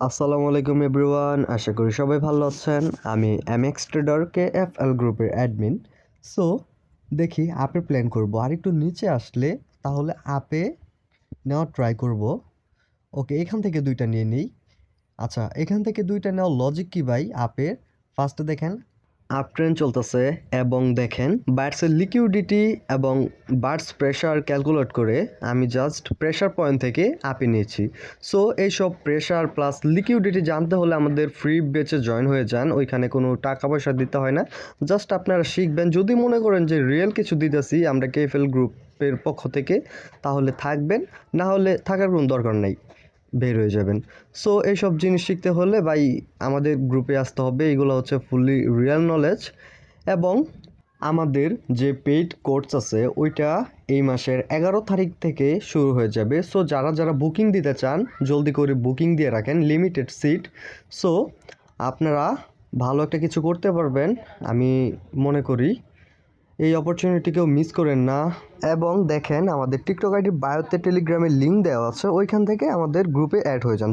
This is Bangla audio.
আসসালামু আলাইকুম এভরিওয়ান, আশা করি সবাই ভালো আছেন। আমি এমএক্স ট্রেডার কেএফএল গ্রুপের অ্যাডমিন। সো দেখি অ্যাপে প্ল্যান করব, আর একটু নিচে আসলে তাহলে অ্যাপে নেওয়ার ট্রাই করব। ওকে, এখান থেকে দুইটা নিয়ে নিই। আচ্ছা, এখান থেকে দুইটা নেওয়ার লজিক কি ভাই? অ্যাপের ফার্স্টে দেখেন আপ ট্রেন্ড চলতেছে এবং দেখেন বার্ডসের লিকুইডিটি এবং বার্ডস প্রেশার ক্যালকুলেট করে আমি জাস্ট প্রেশার পয়েন্ট থেকে আপে নিয়েছি। সো এইসব প্রেশার প্লাস লিকুইডিটি জানতে হলে আমাদের ফ্রি বেচে জয়েন হয়ে যান, ওইখানে কোনো টাকা পয়সা দিতে হয় না। জাস্ট আপনারা শিখবেন, যদি মনে করেন যে রিয়েল কিছু দিতেছি আমরা কেএফএল গ্রুপের পক্ষ থেকে, তাহলে থাকবেন, না হলে থাকার কোনো দরকার নাই, বের হয়ে যাবেন। সো এইসব জিনিস শিখতে হলে ভাই আমাদের গ্রুপে আসতে হবে। এগুলো হচ্ছে ফুললি রিয়েল নলেজ, এবং আমাদের যে পেইড কোর্স আছে ওইটা এই মাসের 11 তারিখ থেকে শুরু হয়ে যাবে। সো যারা যারা বুকিং দিতে চান জলদি করে বুকিং দিয়ে রাখেন, লিমিটেড সিট। সো আপনারা ভালো একটা কিছু করতে পারবেন আমি মনে করি। এই অপরচুনিটিকেও মিস করেন না। এবং দেখেন আমাদের টিকটক আইডির বায়োতে টেলিগ্রামের লিঙ্ক দেওয়া আছে, ওইখান থেকে আমাদের গ্রুপে অ্যাড হয়ে যান।